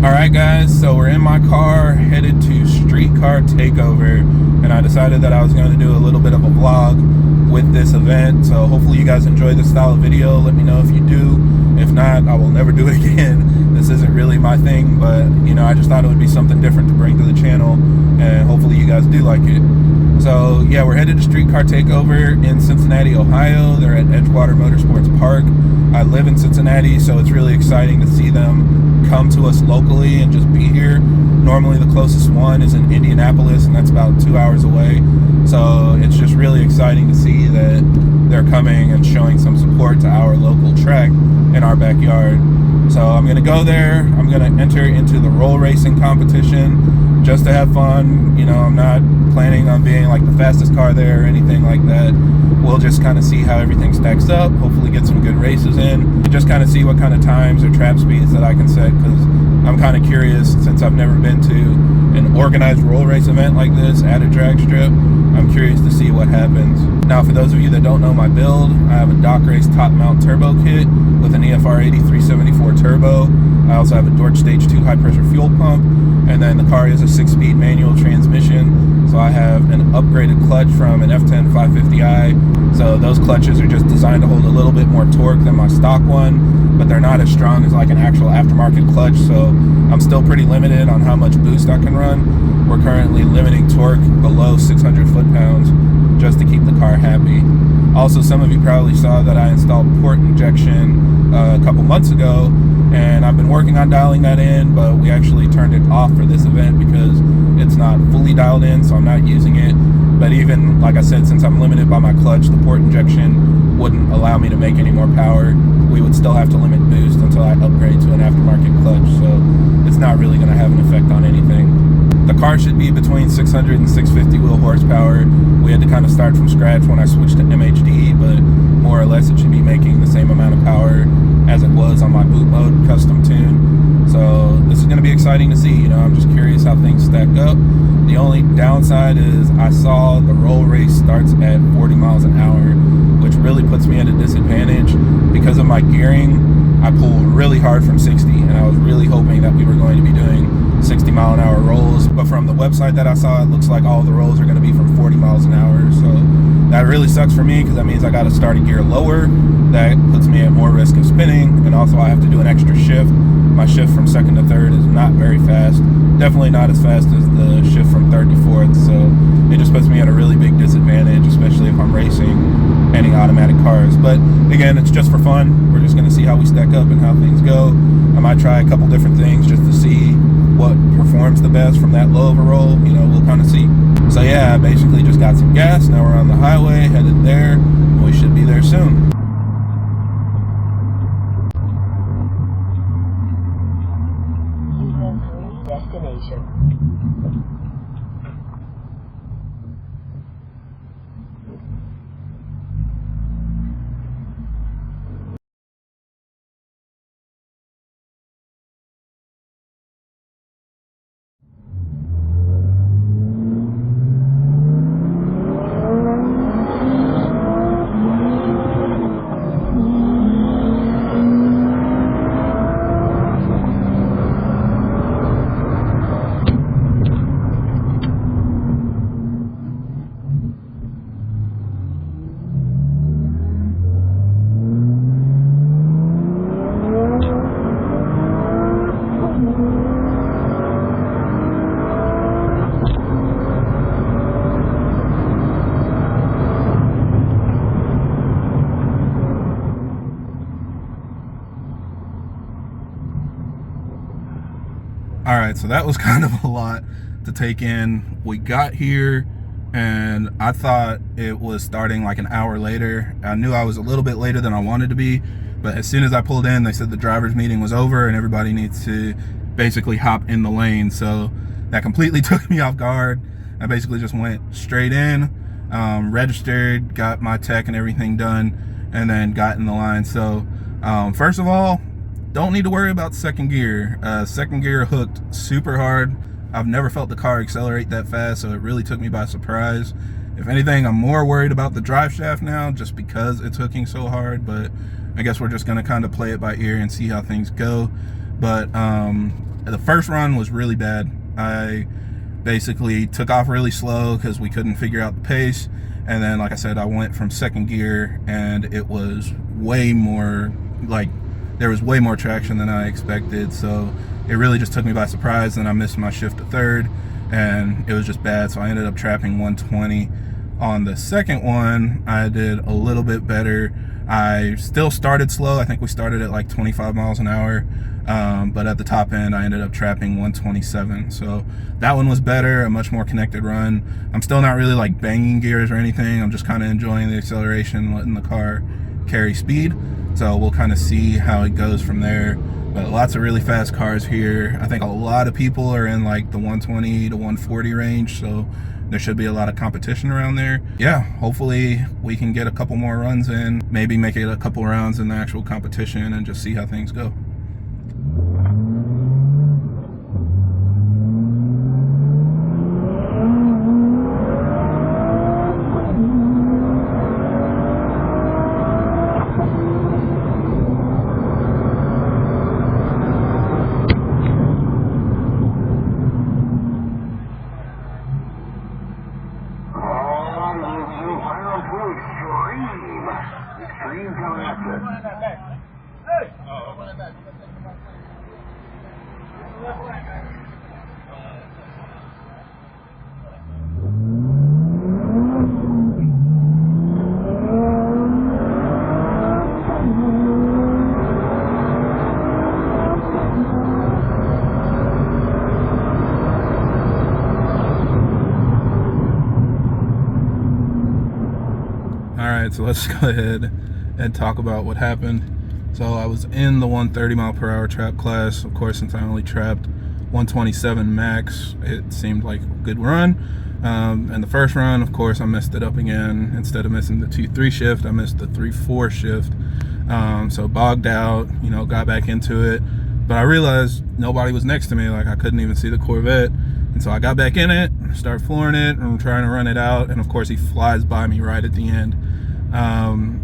Alright guys, so we're in my car headed to Streetcar Takeover, and I decided that I was going to do a little bit of a vlog with this event, so hopefully you guys enjoy this style of video. Let me know if you do. If not, I will never do it again. This isn't really my thing, but you know, I just thought it would be something different to bring to the channel, and hopefully you guys do like it. So yeah, we're headed to Streetcar Takeover in Cincinnati, Ohio. They're at Edgewater Motorsports Park. I live in Cincinnati, so it's really exciting to see them come to us locally and just be here. Normally the closest one is in Indianapolis, and that's about 2 hours away. So it's just really exciting to see that they're coming and showing some support to our local track in our backyard. So I'm gonna go there. I'm gonna enter into the roll racing competition just to have fun. You know, I'm not planning on being like the fastest car there or anything like that. We'll just kind of see how everything stacks up, hopefully get some good races in, and just kind of see what kind of times or trap speeds that I can set, because I'm kind of curious, since I've never been to an organized roll race event like this at a drag strip. I'm curious to see what happens. Now, for those of you that don't know my build, I have a DOCRace top mount turbo kit with an EFR 8374 turbo. I also have a Dorch Stage 2 high pressure fuel pump, and then the car is a 6-speed manual transmission. So I have an upgraded clutch from an F10 550i. So those clutches are just designed to hold a little bit more torque than my stock one, but they're not as strong as like an actual aftermarket clutch. So I'm still pretty limited on how much boost I can run. We're currently limiting torque below 600 foot-pounds just to keep the car happy. Also, some of you probably saw that I installed port injection a couple months ago, and I've been working on dialing that in, but we actually turned it off for this event because it's not fully dialed in, so I'm not using it. But even, like I said, since I'm limited by my clutch, the port injection wouldn't allow me to make any more power. We would still have to limit boost until I upgrade to an aftermarket clutch, so it's not really going to have an effect on anything. The car should be between 600 and 650 wheel horsepower. We had to kind of start from scratch when I switched to MHD, but more or less it should be making the same amount of power as it was on my boot mode custom tune. So this is going to be exciting to see. You know, I'm just curious how things stack up. The only downside is I saw the roll race starts at 40 miles an hour, which really puts me at a disadvantage. Because of my gearing, I pull really hard from 60, and I was really hoping that we were going to be doing 60 mile an hour rolls, but from the website that I saw, it looks like all the rolls are going to be from 40 miles an hour. So that really sucks for me, because that means I got to start a gear lower. That puts me at more risk of spinning, and also I have to do an extra shift. My shift from second to third is not very fast, definitely not as fast as the shift from third to fourth, so it just puts me at a really big disadvantage, especially if I'm racing any automatic cars. But again, it's just for fun. We're just going to see how we stack up and how things go. I might try a couple different things just to see what performs the best from that low of a roll. You know, we'll kind of see. So yeah, I basically just got some gas. Now we're on the highway headed there, and we should be there soon. Destination. All right, so that was kind of a lot to take in. We got here, and I thought it was starting like an hour later. I knew I was a little bit later than I wanted to be, but as soon as I pulled in, they said the driver's meeting was over and everybody needs to basically hop in the lane. So that completely took me off guard. I basically just went straight in, registered, got my tech and everything done, and then got in the line. So first of all, don't need to worry about second gear. Second gear hooked super hard. I've never felt the car accelerate that fast, so it really took me by surprise. If anything, I'm more worried about the drive shaft now, just because it's hooking so hard, but I guess we're just gonna kind of play it by ear and see how things go. But The first run was really bad. I basically took off really slow because we couldn't figure out the pace. And then, like I said, I went from second gear and it was way more, like, there was way more traction than I expected. So it really just took me by surprise. And I missed my shift to third and it was just bad. So I ended up trapping 120. On the second one, I did a little bit better. I still started slow. I think we started at like 25 miles an hour. But at the top end, I ended up trapping 127. So that one was better, a much more connected run. I'm still not really like banging gears or anything. I'm just kind of enjoying the acceleration, letting the car carry speed. So we'll kind of see how it goes from there. But lots of really fast cars here. I think a lot of people are in like the 120 to 140 range. So there should be a lot of competition around there. Yeah, hopefully we can get a couple more runs in, maybe make it a couple rounds in the actual competition and just see how things go. So let's go ahead and talk about what happened. So I was in the 130 mile per hour trap class. Of course, since I only trapped 127 max, it seemed like a good run. And the first run, of course, I messed it up again. Instead of missing the 2-3 shift, I missed the 3-4 shift. So bogged out, you know, got back into it. But I realized nobody was next to me. Like, I couldn't even see the Corvette. And so I got back in it, started flooring it, and trying to run it out. And of course, he flies by me right at the end.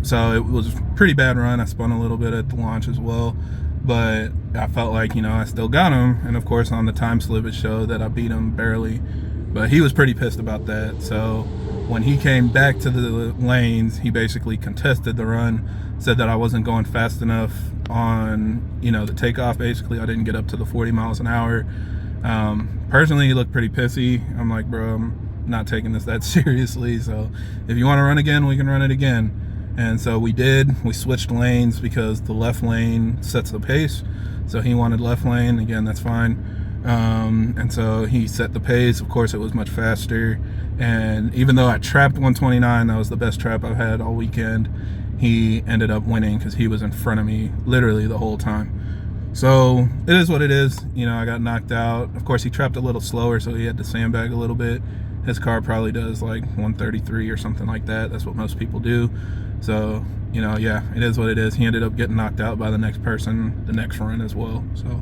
So it was a pretty bad run. I spun a little bit at the launch as well, but I felt like, you know, I still got him. And of course, on the time slip, it showed that I beat him barely, but he was pretty pissed about that. So when he came back to the lanes, he basically contested the run, said that I wasn't going fast enough on, you know, the takeoff. Basically, I didn't get up to the 40 miles an hour. Personally, he looked pretty pissy. I'm like, bro, I'm not taking this that seriously. So if you want to run again, we can run it again. And so we did. We switched lanes because the left lane sets the pace. So he wanted left lane. Again, that's fine. And so he set the pace. Of course, it was much faster. And even though I trapped 129, that was the best trap I've had all weekend, he ended up winning because he was in front of me literally the whole time. So it is what it is. You know, I got knocked out. Of course, he trapped a little slower, so he had to sandbag a little bit. His car probably does like 133 or something like that. That's what most people do. So, you know, yeah, it is what it is. He ended up getting knocked out by the next person, the next run as well. So,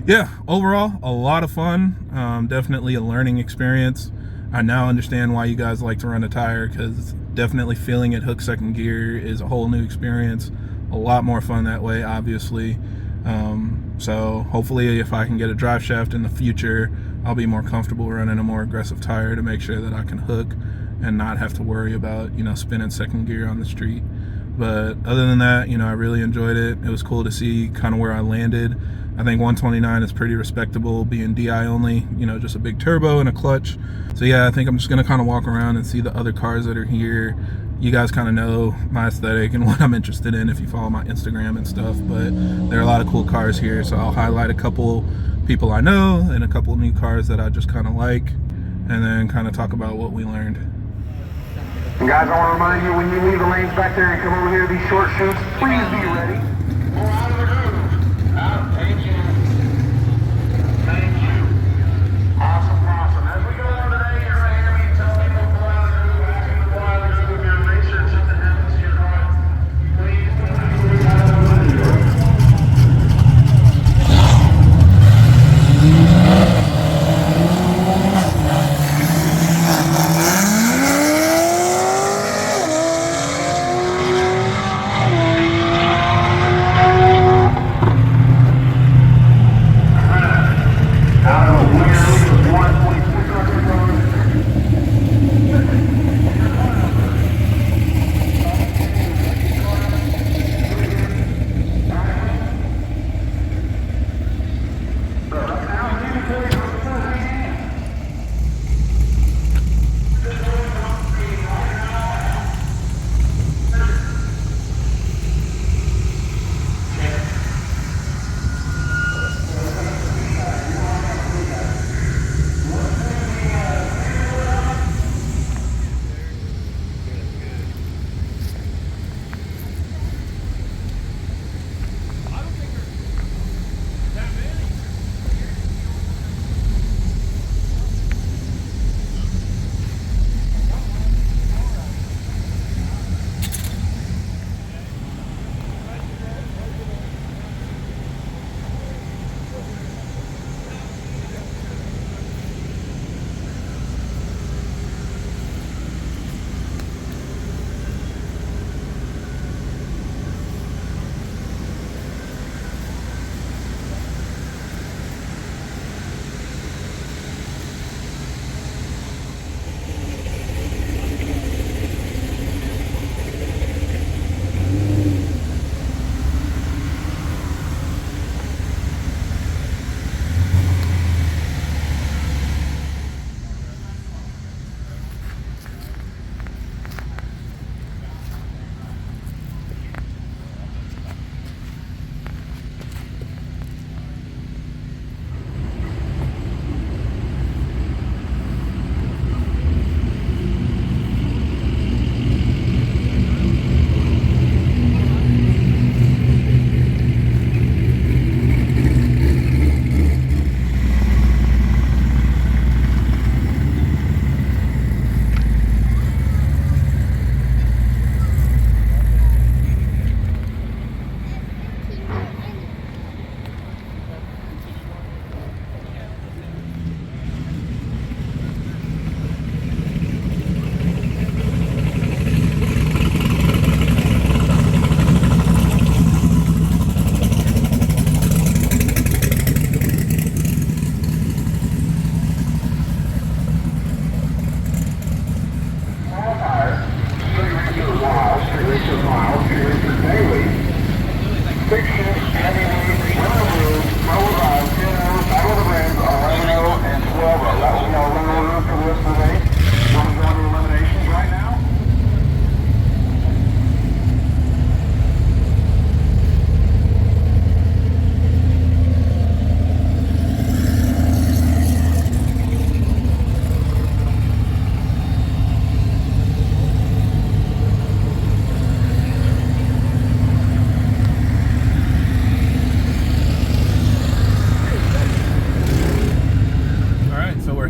yeah, overall, a lot of fun. Definitely a learning experience. I now understand why you guys like to run a tire, because definitely feeling it hook second gear is a whole new experience. A lot more fun that way, obviously. So hopefully if I can get a drive shaft in the future, I'll be more comfortable running a more aggressive tire to make sure that I can hook and not have to worry about, you know, spinning second gear on the street. But other than that, you know, I really enjoyed it. It was cool to see kind of where I landed. I think 129 is pretty respectable, being DI only, you know, just a big turbo and a clutch. So yeah, I think I'm just gonna kind of walk around and see the other cars that are here. You guys kind of know my aesthetic and what I'm interested in if you follow my Instagram and stuff, but there are a lot of cool cars here. So I'll highlight a couple people I know and a couple of new cars that I just kind of like, and then kind of talk about what we learned. And guys, I want to remind you, when you leave the lanes back there and come over here to these short shoots, please be ready. Go out of the groove. Out. Thank you. Thank you. Awesome, awesome. As we go on today, you're going to hear me tell people to go out of the groove, ask them to go out of the groove, and make sure something happens to your car. Please go out of the groove.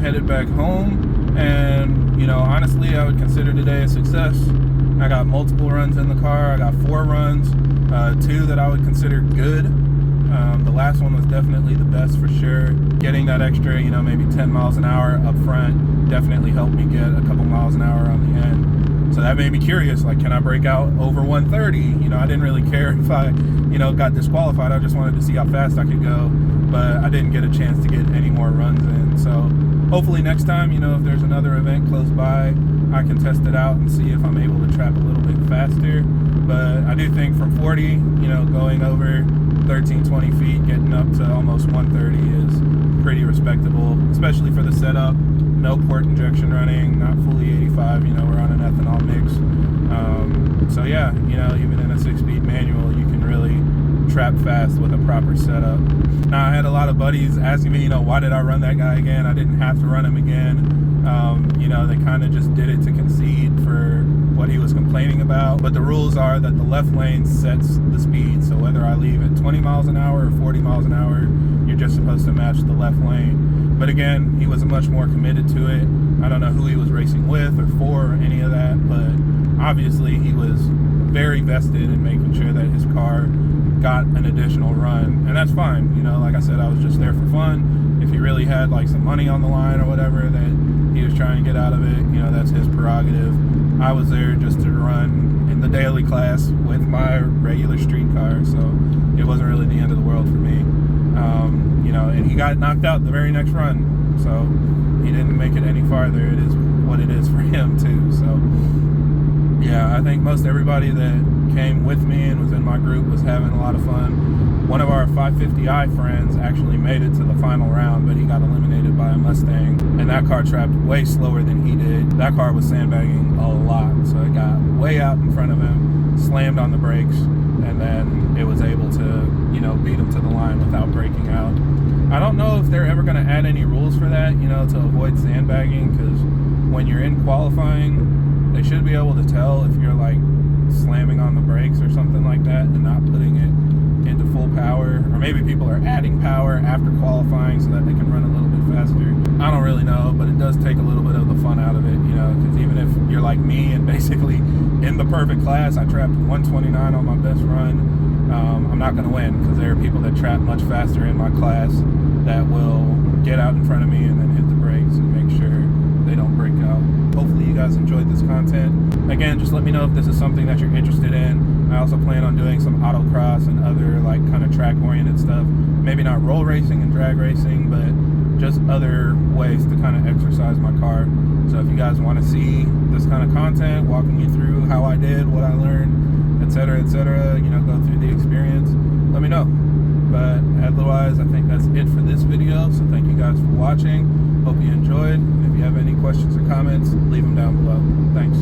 headed back home, and you know, honestly, I would consider today a success. I got multiple runs in the car. I got 4 runs, 2 that I would consider good. The last one was definitely the best for sure. Getting that extra, you know, maybe 10 miles an hour up front definitely helped me get a couple miles an hour on the end. So that made me curious, like, can I break out over 130? You know, I didn't really care if I, you know, got disqualified. I just wanted to see how fast I could go, but I didn't get a chance to get any more runs in. So hopefully next time, you know, if there's another event close by, I can test it out and see if I'm able to trap a little bit faster. But I do think from 40, you know, going over 13, 20 feet, getting up to almost 130 is pretty respectable, especially for the setup. No port injection running, not fully 85, you know, we're on an ethanol mix. So yeah, you know, even in a 6-speed manual, you can really trap fast with a proper setup. Now, I had a lot of buddies asking me, you know, why did I run that guy again? I didn't have to run him again. You know, they kind of just did it to concede for what he was complaining about. But the rules are that the left lane sets the speed. So whether I leave at 20 miles an hour or 40 miles an hour, you're just supposed to match the left lane. But again, he was much more committed to it. I don't know who he was racing with or for or any of that, but obviously he was very vested in making sure that his car got an additional run, and that's fine. You know, like I said, I was just there for fun. If he really had like some money on the line or whatever that he was trying to get out of it, you know, that's his prerogative. I was there just to run in the daily class with my regular street car, so it wasn't really the end of the world for me. You know, and he got knocked out the very next run, so he didn't make it any farther. It is what it is for him too. So yeah, I think most everybody that came with me and was in my group was having a lot of fun. One of our 550i friends actually made it to the final round, but he got eliminated by a Mustang, and that car trapped way slower than he did. That car was sandbagging a lot, so it got way out in front of him, slammed on the brakes, and then it was able to, you know, beat him to the line without breaking out. I don't know if they're ever going to add any rules for that, you know, to avoid sandbagging, because when you're in qualifying, they should be able to tell if you're like slamming on the brakes or something like that and not putting it into full power, or maybe people are adding power after qualifying so that they can run a little bit faster. I don't really know, but it does take a little bit of the fun out of it, you know, because even if you're like me and basically in the perfect class, I trapped 129 on my best run, I'm not going to win, because there are people that trap much faster in my class that will get out in front of me and then hit the brakes and make sure they don't break out. Hopefully you guys enjoyed this content. Again, just let me know if this is something that you're interested in. I also plan on doing some autocross and other like kind of track oriented stuff. Maybe not roll racing and drag racing, but just other ways to kind of exercise my car. So if you guys want to see this kind of content, walking you through how I did, what I learned, etc., you know, go through the experience, let me know. But otherwise, I think that's it for this video. So thank you guys for watching. Hope you enjoyed. If you have any questions or comments, leave them down below. Thanks.